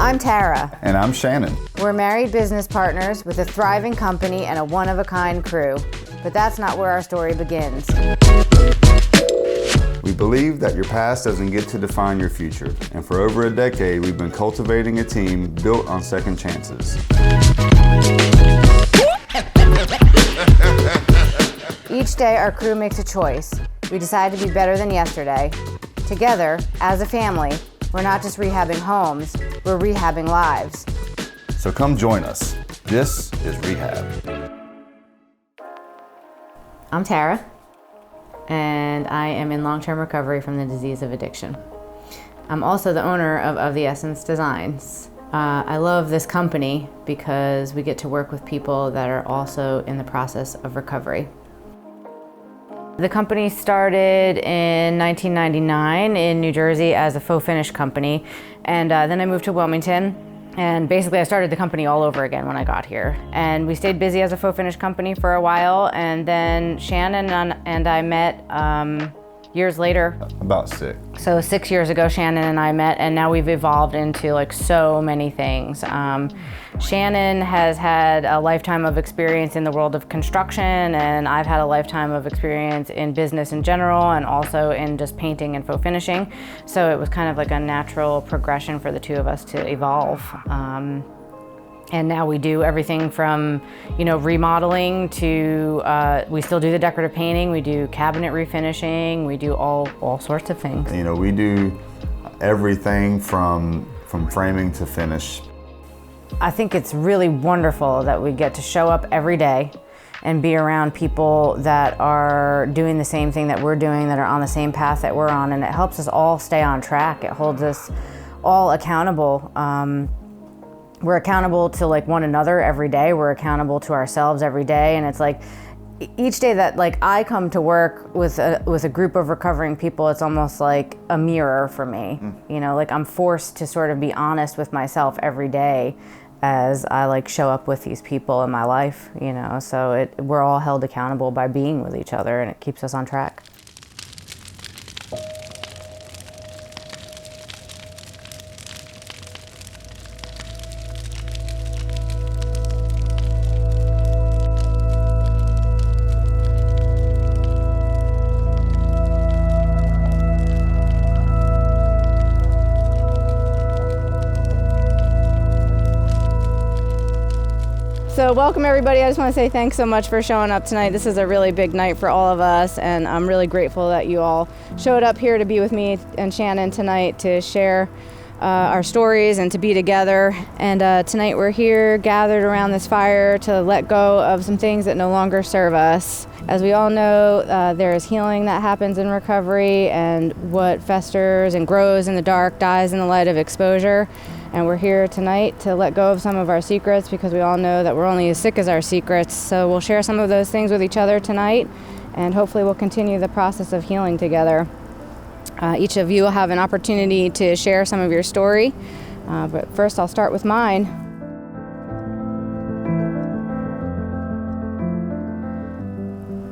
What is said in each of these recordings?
I'm Tara. And I'm Shannon. We're married business partners with a thriving company and a one-of-a-kind crew. But that's not where our story begins. We believe that your past doesn't get to define your future. And for over a decade, we've been cultivating a team built on second chances. Each day, our crew makes a choice. We decide to be better than yesterday. Together, as a family, we're not just rehabbing homes, we're rehabbing lives. So come join us. This is Rehabbed. I'm Tara, and I am in long-term recovery from the disease of addiction. I'm also the owner of The Essence Designs. I love this company because we get to work with people that are also in the process of recovery. The company started in 1999 in New Jersey as a faux finish company, and then I moved to Wilmington, and basically I started the company all over again when I got here. And we stayed busy as a faux finish company for a while, and then Shannon and I met years later. About 6. So 6 years ago, Shannon and I met, and now we've evolved into like so many things. Shannon has had a lifetime of experience in the world of construction, and I've had a lifetime of experience in business in general, and also in just painting and faux finishing. So it was kind of like a natural progression for the two of us to evolve. And now we do everything from, remodeling to, we still do the decorative painting, we do cabinet refinishing, we do all sorts of things. We do everything from framing to finish. I think it's really wonderful that we get to show up every day and be around people that are doing the same thing that we're doing, that are on the same path that we're on, and it helps us all stay on track. It holds us all accountable. We're accountable to one another every day. We're accountable to ourselves every day, and it's like each day that I come to work with a group of recovering people, it's almost like a mirror for me. I'm forced to sort of be honest with myself every day as I show up with these people in my life. So we're all held accountable by being with each other, and it keeps us on track. So welcome everybody. I just want to say thanks so much for showing up tonight. This is a really big night for all of us, and I'm really grateful that you all showed up here to be with me and Shannon tonight to share our stories and to be together. And tonight we're here gathered around this fire to let go of some things that no longer serve us. As we all know, there is healing that happens in recovery, and what festers and grows in the dark dies in the light of exposure. And we're here tonight to let go of some of our secrets, because we all know that we're only as sick as our secrets. So we'll share some of those things with each other tonight, and hopefully we'll continue the process of healing together. Each of you will have an opportunity to share some of your story, but first I'll start with mine.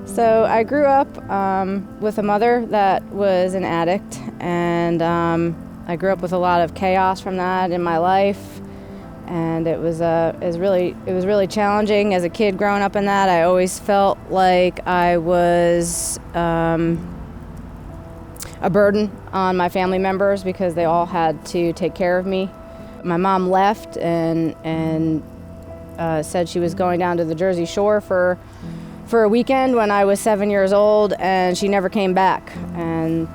So I grew up with a mother that was an addict, and I grew up with a lot of chaos from that in my life, and it was really challenging as a kid growing up in that. I always felt like I was a burden on my family members because they all had to take care of me. My mom left and said she was going down to the Jersey Shore for a weekend when I was 7 years old, and she never came back. And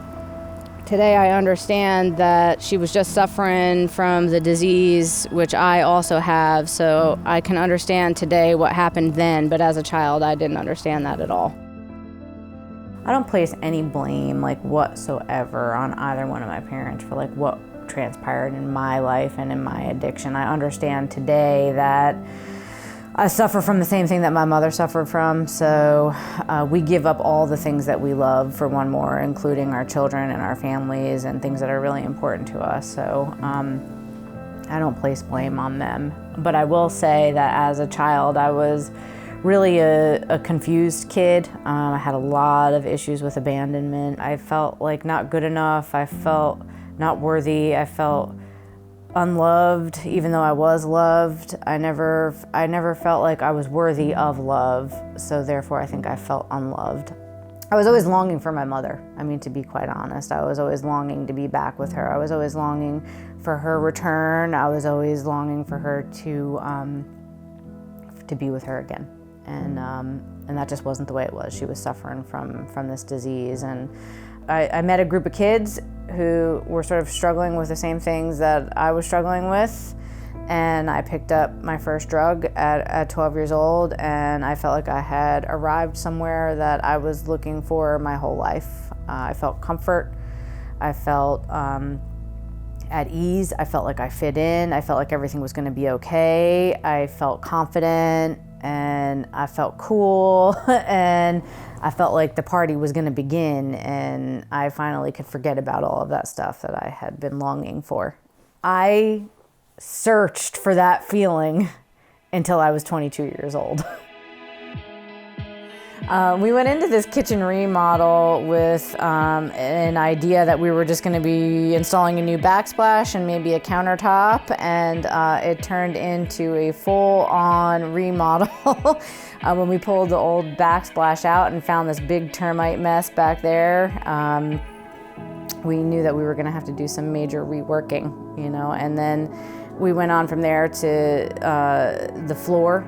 today I understand that she was just suffering from the disease, which I also have, so I can understand today what happened then, but as a child I didn't understand that at all. I don't place any blame whatsoever on either one of my parents for what transpired in my life and in my addiction. I understand today that I suffer from the same thing that my mother suffered from, so we give up all the things that we love for one more, including our children and our families and things that are really important to us. So I don't place blame on them. But I will say that as a child, I was really a confused kid. I had a lot of issues with abandonment. I felt like not good enough. I felt not worthy. I felt unloved, even though I was loved. I never felt like I was worthy of love, so therefore I think I felt unloved. I was always longing for my mother. I mean, to be quite honest, I was always longing to be back with her. I was always longing for her return. I was always longing for her to be with her again. And that just wasn't the way it was. She was suffering from this disease. And I met a group of kids who were sort of struggling with the same things that I was struggling with. And I picked up my first drug at 12 years old, and I felt like I had arrived somewhere that I was looking for my whole life. I felt comfort. I felt at ease. I felt like I fit in. I felt like everything was going to be okay. I felt confident, and I felt cool, and I felt like the party was going to begin, and I finally could forget about all of that stuff that I had been longing for. I searched for that feeling until I was 22 years old. We went into this kitchen remodel with an idea that we were just going to be installing a new backsplash and maybe a countertop, and it turned into a full-on remodel. When we pulled the old backsplash out and found this big termite mess back there, we knew that we were going to have to do some major reworking, you know, and then we went on from there to the floor,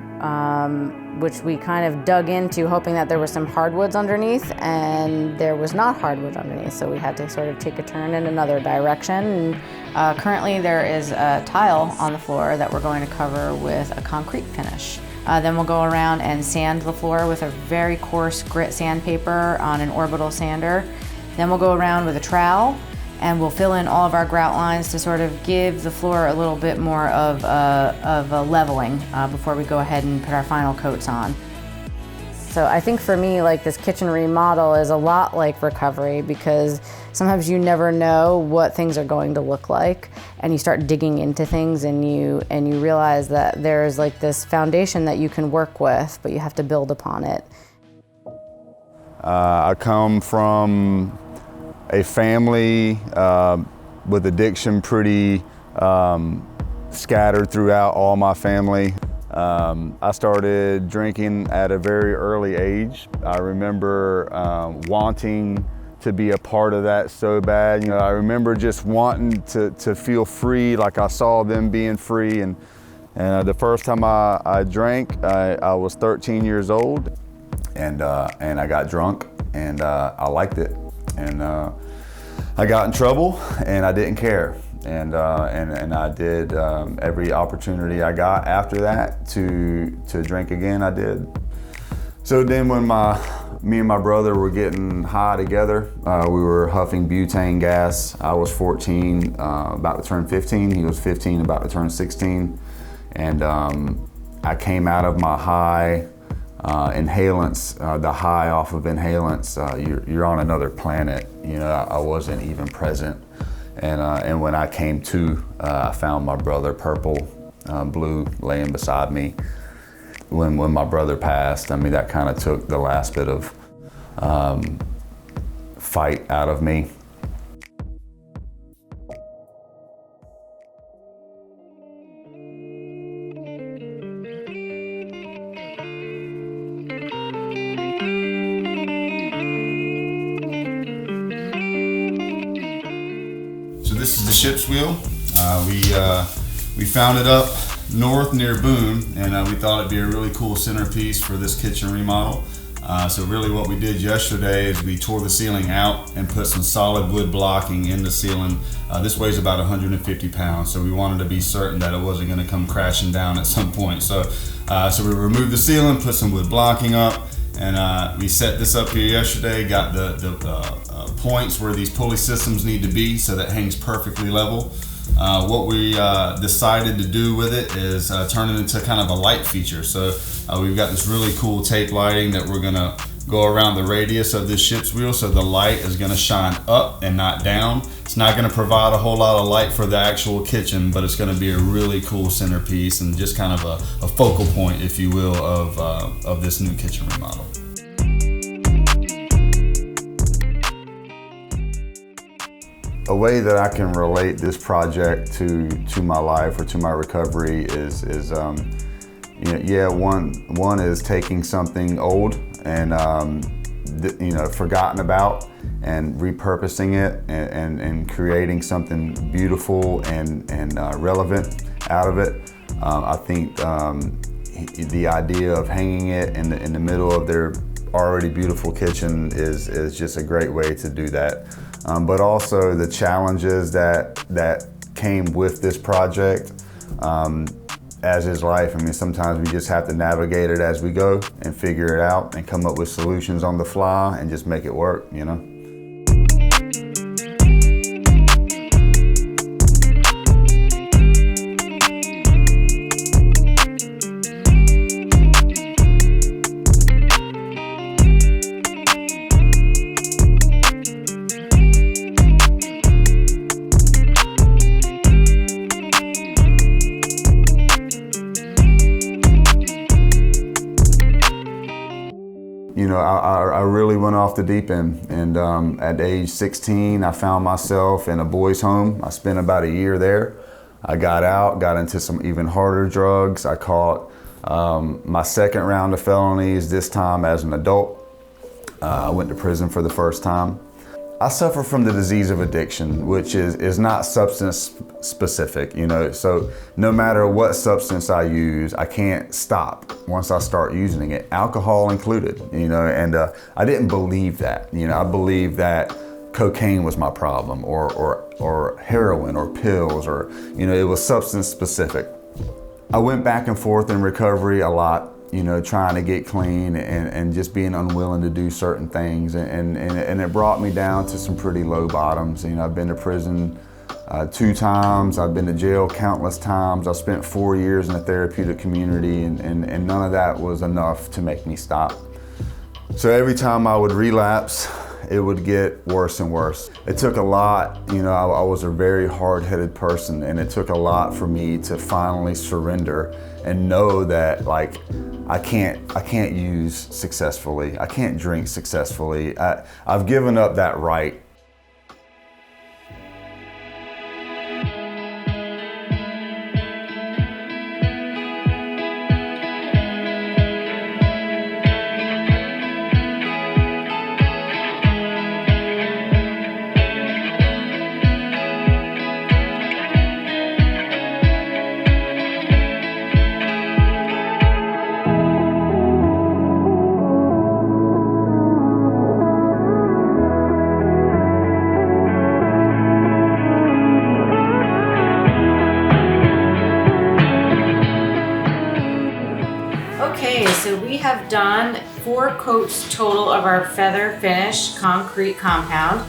which we kind of dug into hoping that there was some hardwoods underneath, and there was not hardwood underneath, so we had to sort of take a turn in another direction. And, currently there is a tile on the floor that we're going to cover with a concrete finish. Then we'll go around and sand the floor with a very coarse grit sandpaper on an orbital sander. Then we'll go around with a trowel, and we'll fill in all of our grout lines to sort of give the floor a little bit more of a leveling before we go ahead and put our final coats on. So I think for me, like, this kitchen remodel is a lot like recovery, because sometimes you never know what things are going to look like, and you start digging into things, and you realize that there's like this foundation that you can work with, but you have to build upon it. I come from a family with addiction pretty scattered throughout all my family. I started drinking at a very early age. I remember wanting to be a part of that so bad. You know, I remember just wanting to feel free, like I saw them being free. And the first time I drank, I was 13 years old, and I got drunk, and I liked it. And I got in trouble, and I didn't care. And I did every opportunity I got after that to drink again, I did. So then when me and my brother were getting high together, we were huffing butane gas. I was 14, about to turn 15. He was 15, about to turn 16. And I came out of my high inhalants, the high off of inhalants. You're on another planet. You know, I wasn't even present. And when I came to, I found my brother, purple, blue, laying beside me. When my brother passed, I mean, that kind of took the last bit of fight out of me. This is the ship's wheel. We found it up north near Boone, and we thought it'd be a really cool centerpiece for this kitchen remodel. So really what we did yesterday is we tore the ceiling out and put some solid wood blocking in the ceiling. This weighs about 150 pounds, so we wanted to be certain that it wasn't going to come crashing down at some point. So we removed the ceiling, put some wood blocking up, and we set this up here yesterday, got the points where these pulley systems need to be so that hangs perfectly level. What we decided to do with it is turn it into kind of a light feature. So we've got this really cool tape lighting that we're gonna go around the radius of this ship's wheel, so the light is gonna shine up and not down. It's not gonna provide a whole lot of light for the actual kitchen, but it's gonna be a really cool centerpiece and just kind of a focal point, if you will, of this new kitchen remodel. A way that I can relate this project to my life or to my recovery is one is taking something old and forgotten about and repurposing it and creating something beautiful and relevant out of it. I think the idea of hanging it in the middle of their already beautiful kitchen is just a great way to do that. But also the challenges that came with this project, as is life. I mean, sometimes we just have to navigate it as we go and figure it out and come up with solutions on the fly and just make it work, you know? You know, I really went off the deep end, and at age 16, I found myself in a boys' home. I spent about a year there. I got out, got into some even harder drugs. I caught my second round of felonies, this time as an adult. I went to prison for the first time. I suffer from the disease of addiction, which is not substance specific, you know, so no matter what substance I use, I can't stop once I start using it, alcohol included, you know, and I didn't believe that, you know, I believed that cocaine was my problem or heroin or pills or, you know, it was substance specific. I went back and forth in recovery a lot, you know, trying to get clean and just being unwilling to do certain things. And it brought me down to some pretty low bottoms. You know, I've been to prison 2 times. I've been to jail countless times. I spent 4 years in a therapeutic community and none of that was enough to make me stop. So every time I would relapse, it would get worse and worse. It took a lot, you know, I was a very hard-headed person, and it took a lot for me to finally surrender and know that, like, I can't use successfully. I can't drink successfully. I've given up that right. Okay, so we have done 4 coats total of our feather finish concrete compound.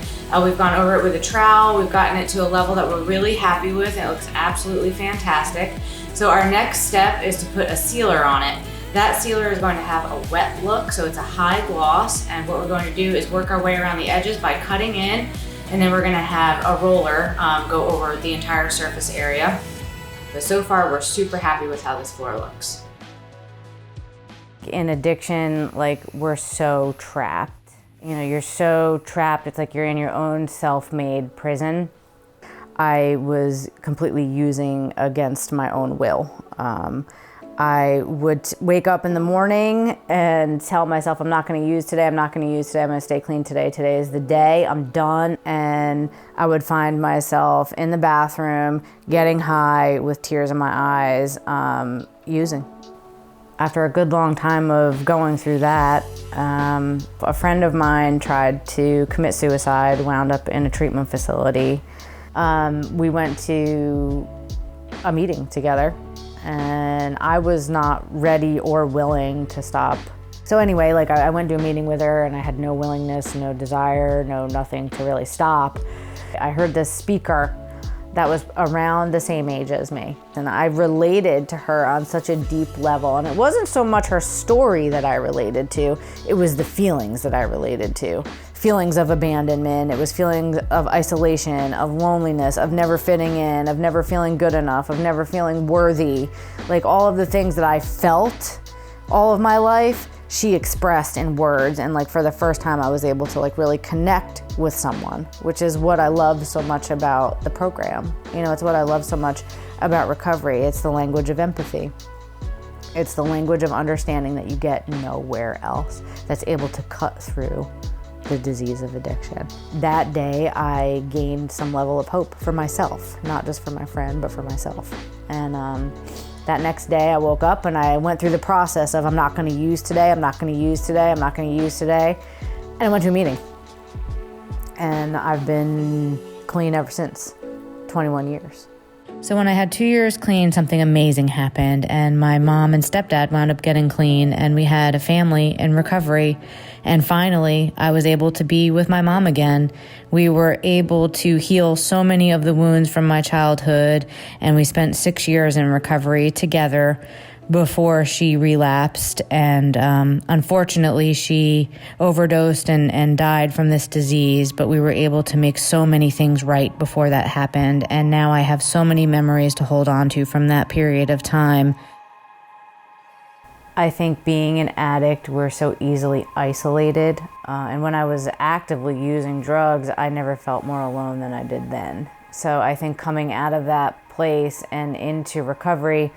We've gone over it with a trowel. We've gotten it to a level that we're really happy with. It looks absolutely fantastic. So our next step is to put a sealer on it. That sealer is going to have a wet look, so it's a high gloss. And what we're going to do is work our way around the edges by cutting in, and then we're going to have a roller go over the entire surface area. But so far, we're super happy with how this floor looks. In addiction, like, we're so trapped. You know, you're so trapped, it's like you're in your own self-made prison. I was completely using against my own will. I would wake up in the morning and tell myself, I'm not gonna use today, I'm not gonna use today, I'm gonna stay clean today, today is the day, I'm done. And I would find myself in the bathroom, getting high with tears in my eyes, using. After a good long time of going through that, a friend of mine tried to commit suicide, wound up in a treatment facility. We went to a meeting together, and I was not ready or willing to stop. So anyway, like, I went to a meeting with her, and I had no willingness, no desire, nothing to really stop. I heard this speaker that was around the same age as me. And I related to her on such a deep level. And it wasn't so much her story that I related to, it was the feelings that I related to. Feelings of abandonment, it was feelings of isolation, of loneliness, of never fitting in, of never feeling good enough, of never feeling worthy. Like, all of the things that I felt all of my life, she expressed in words. And like for the first time I was able to like really connect with someone, which is what I love so much about the program. You know, it's what I love so much about recovery. It's the language of empathy. It's the language of understanding that you get nowhere else, that's able to cut through the disease of addiction. That day I gained some level of hope for myself, not just for my friend, but for myself. And that next day I woke up and I went through the process of I'm not gonna use today, I'm not gonna use today, I'm not gonna use today. And I went to a meeting. And I've been clean ever since, 21 years. So when I had 2 years clean, something amazing happened, and my mom and stepdad wound up getting clean, and we had a family in recovery. And finally, I was able to be with my mom again. We were able to heal so many of the wounds from my childhood, and we spent 6 years in recovery together before she relapsed. And unfortunately, she overdosed and died from this disease, but we were able to make so many things right before that happened. And now I have so many memories to hold on to from that period of time. I think being an addict, we're so easily isolated. And when I was actively using drugs, I never felt more alone than I did then. So I think coming out of that place and into recovery,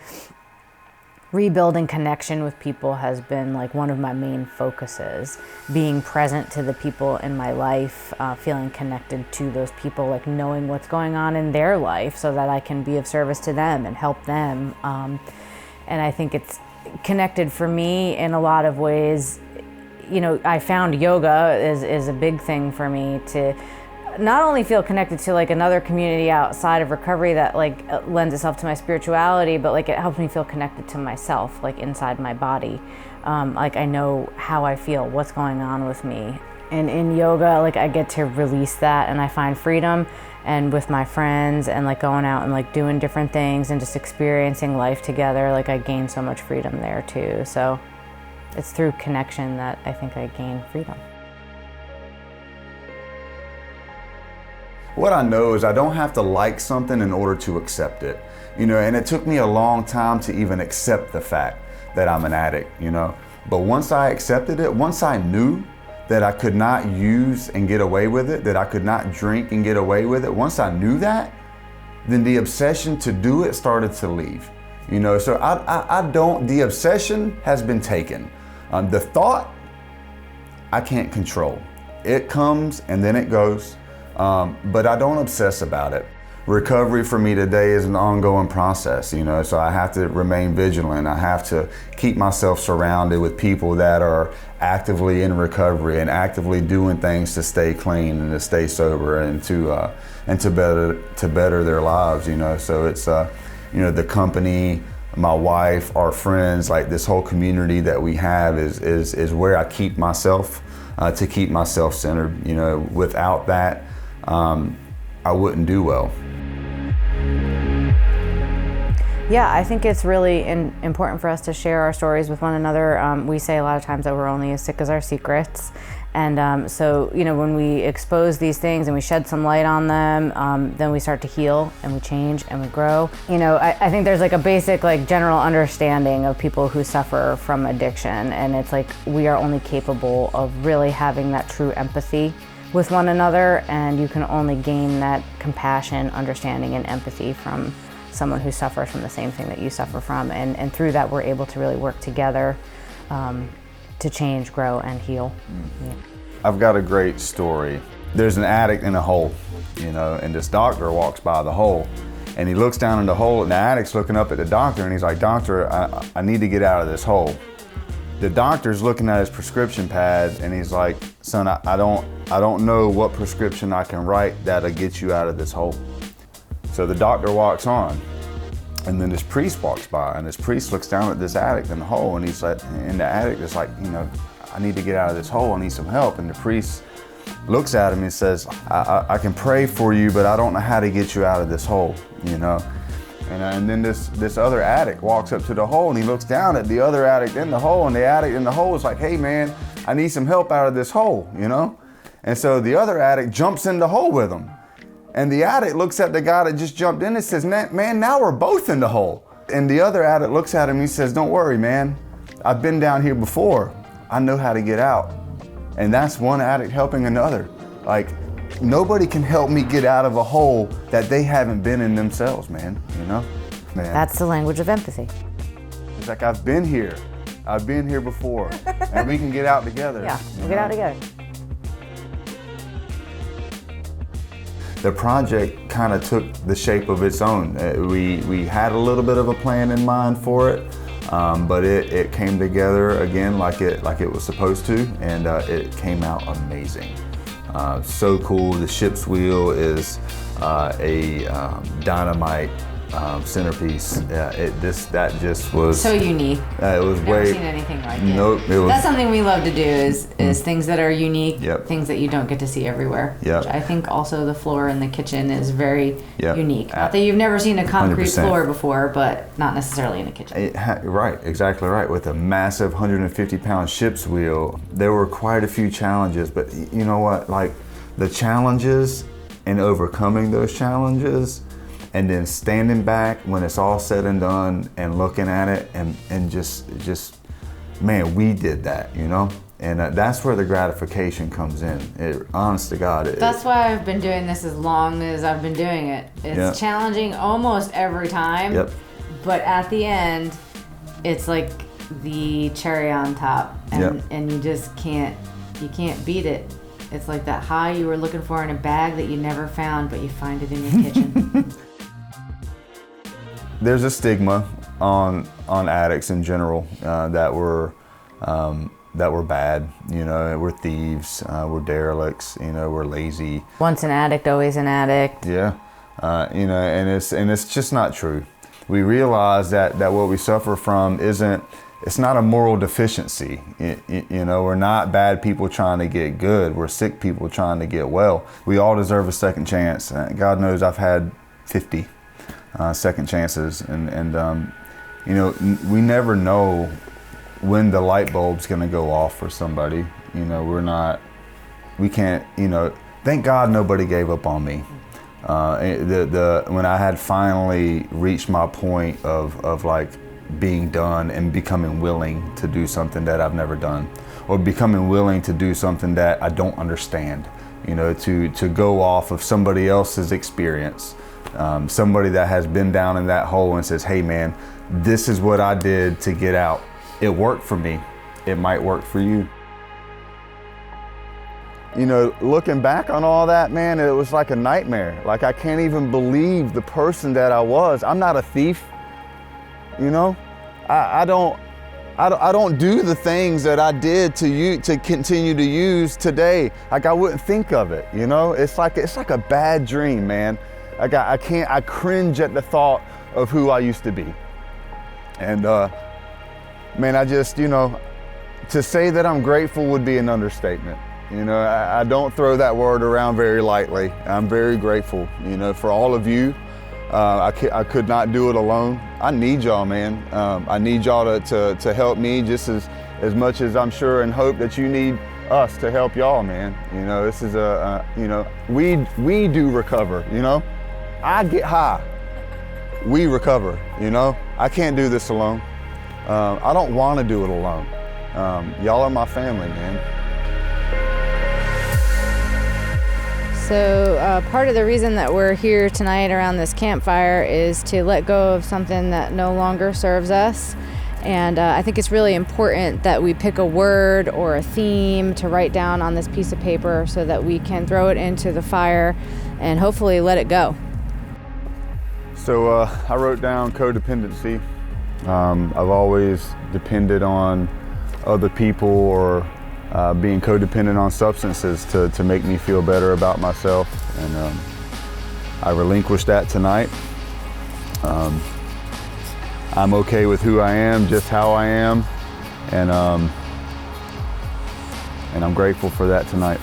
rebuilding connection with people has been like one of my main focuses. Being present to the people in my life, feeling connected to those people, like knowing what's going on in their life so that I can be of service to them and help them. And I think it's connected for me in a lot of ways. You know, I found yoga is a big thing for me to not only feel connected to like another community outside of recovery that like lends itself to my spirituality, but like it helps me feel connected to myself, like inside my body. Like I know how I feel, what's going on with me. And in yoga, like I get to release that and I find freedom. And with my friends and like going out and like doing different things and just experiencing life together, like I gain so much freedom there too. So it's through connection that I think I gain freedom. What I know is I don't have to like something in order to accept it, you know, and it took me a long time to even accept the fact that I'm an addict, you know. But once I accepted it, once I knew that I could not use and get away with it, that I could not drink and get away with it, once I knew that, then the obsession to do it started to leave, you know. So the obsession has been taken. The thought, I can't control. It comes and then it goes. But I don't obsess about it. Recovery for me today is an ongoing process, you know, so I have to remain vigilant. I have to keep myself surrounded with people that are actively in recovery and actively doing things to stay clean and to stay sober and to better their lives, you know. So it's you know, the company, my wife, our friends, like this whole community that we have is where I keep myself to keep myself centered. You know, without that, I wouldn't do well. Yeah, I think it's really important for us to share our stories with one another. We say a lot of times that we're only as sick as our secrets. And so, you know, when we expose these things and we shed some light on them, then we start to heal and we change and we grow. You know, I think there's like a basic like general understanding of people who suffer from addiction. And it's like we are only capable of really having that true empathy with one another. And you can only gain that compassion, understanding, and empathy from someone who suffers from the same thing that you suffer from. And through that, we're able to really work together to change, grow, and heal. Yeah. I've got a great story. There's an addict in a hole, you know, and this doctor walks by the hole and he looks down in the hole and the addict's looking up at the doctor and he's like, "Doctor, I need to get out of this hole." The doctor's looking at his prescription pad and he's like, "Son, I don't know what prescription I can write that'll get you out of this hole." So the doctor walks on, and then this priest walks by, and this priest looks down at this addict in the hole, and he's like, and the addict is like, you know, "I need to get out of this hole, I need some help." And the priest looks at him and says, I can pray for you, but I don't know how to get you out of this hole, you know. And then this other addict walks up to the hole, and he looks down at the other addict in the hole, and the addict in the hole is like, "Hey man, I need some help out of this hole," you know. And so the other addict jumps in the hole with him. And the addict looks at the guy that just jumped in and says, man, now we're both in the hole." And the other addict looks at him and he says, "Don't worry, man. I've been down here before. I know how to get out. And that's one addict helping another. Like, nobody can help me get out of a hole that they haven't been in themselves, man, you know? Man. That's the language of empathy. It's like, I've been here before, and we can get out together. Yeah, we'll get out together. The project kind of took the shape of its own. We had a little bit of a plan in mind for it, but it came together again like it was supposed to, and it came out amazing. So cool. The ship's wheel is a dynamite centerpiece. That just was so unique. It was Never seen anything like it. Nope. That's something we love to do is things that are unique, Yep. things that you don't get to see everywhere. Yep. Which I think also the floor in the kitchen is very Yep. unique. Not that you've never seen a concrete 100%. floor before, but not necessarily in a kitchen. Right, exactly right. With a massive 150-pound ship's wheel, there were quite a few challenges, but you know what? Like, the challenges and overcoming those challenges, and then standing back when it's all said and done and looking at it and just, man, we did that, you know? And that's where the gratification comes in. Honest to God. That's why I've been doing this as long as I've been doing it. It's challenging almost every time, Yep. but at the end, it's like the cherry on top, and you just can't beat it. It's like that high you were looking for in a bag that you never found, but you find it in your kitchen. There's a stigma on addicts in general that we're bad. You know, we're thieves, we're derelicts. You know, we're lazy. Once an addict, always an addict. Yeah, you know, and it's just not true. We realize that what we suffer from it's not a moral deficiency. You know, we're not bad people trying to get good. We're sick people trying to get well. We all deserve a second chance. God knows I've had 50 second chances, and you know, we never know when the light bulb's gonna go off for somebody. You know, we can't, you know, thank God nobody gave up on me. When I had finally reached my point of like being done and becoming willing to do something that I've never done, or becoming willing to do something that I don't understand, you know, to go off of somebody else's experience, somebody that has been down in that hole and says, hey man, this is what I did to get out. It worked for me. It might work for you. You know, looking back on all that, man, it was like a nightmare. Like, I can't even believe the person that I was. I'm not a thief. You know, I don't do the things that I did to continue to use today. Like, I wouldn't think of it. You know, it's like a bad dream, man. Like, I cringe at the thought of who I used to be. And man, I just, you know, to say that I'm grateful would be an understatement. You know, I don't throw that word around very lightly. I'm very grateful, you know, for all of you. I could not do it alone. I need y'all, man. I need y'all to help me just as much as I'm sure and hope that you need us to help y'all, man. You know, this is you know, we do recover, you know. I get high, we recover, you know. I can't do this alone. I don't want to do it alone. Y'all are my family, man. So part of the reason that we're here tonight around this campfire is to let go of something that no longer serves us. And I think it's really important that we pick a word or a theme to write down on this piece of paper so that we can throw it into the fire and hopefully let it go. So I wrote down codependency. I've always depended on other people or being codependent on substances to make me feel better about myself, and I relinquished that tonight. I'm okay with who I am, just how I am, and I'm grateful for that tonight.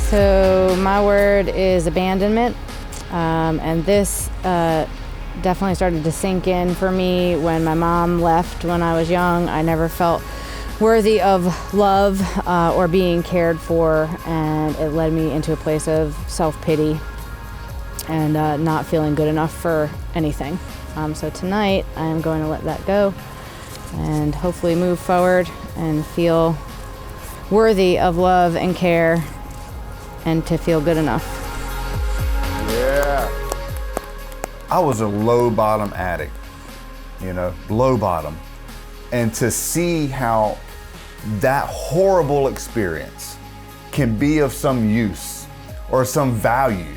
So my word is abandonment. And this definitely started to sink in for me when my mom left when I was young. I never felt worthy of love or being cared for, and it led me into a place of self-pity. and not feeling good enough for anything. So tonight I am going to let that go and hopefully move forward and feel worthy of love and care and to feel good enough. Yeah. I was a low bottom addict, you know, low bottom. And to see how that horrible experience can be of some use or some value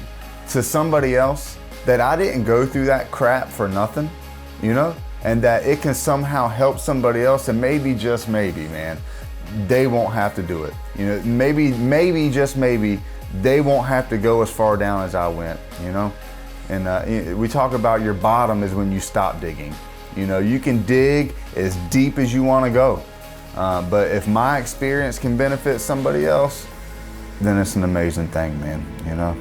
to somebody else, that I didn't go through that crap for nothing, you know, and that it can somehow help somebody else, and maybe, just maybe, man, they won't have to do it. You know, maybe, just maybe, they won't have to go as far down as I went, you know? And we talk about your bottom is when you stop digging. You know, you can dig as deep as you want to go. But if my experience can benefit somebody else, then it's an amazing thing, man, you know?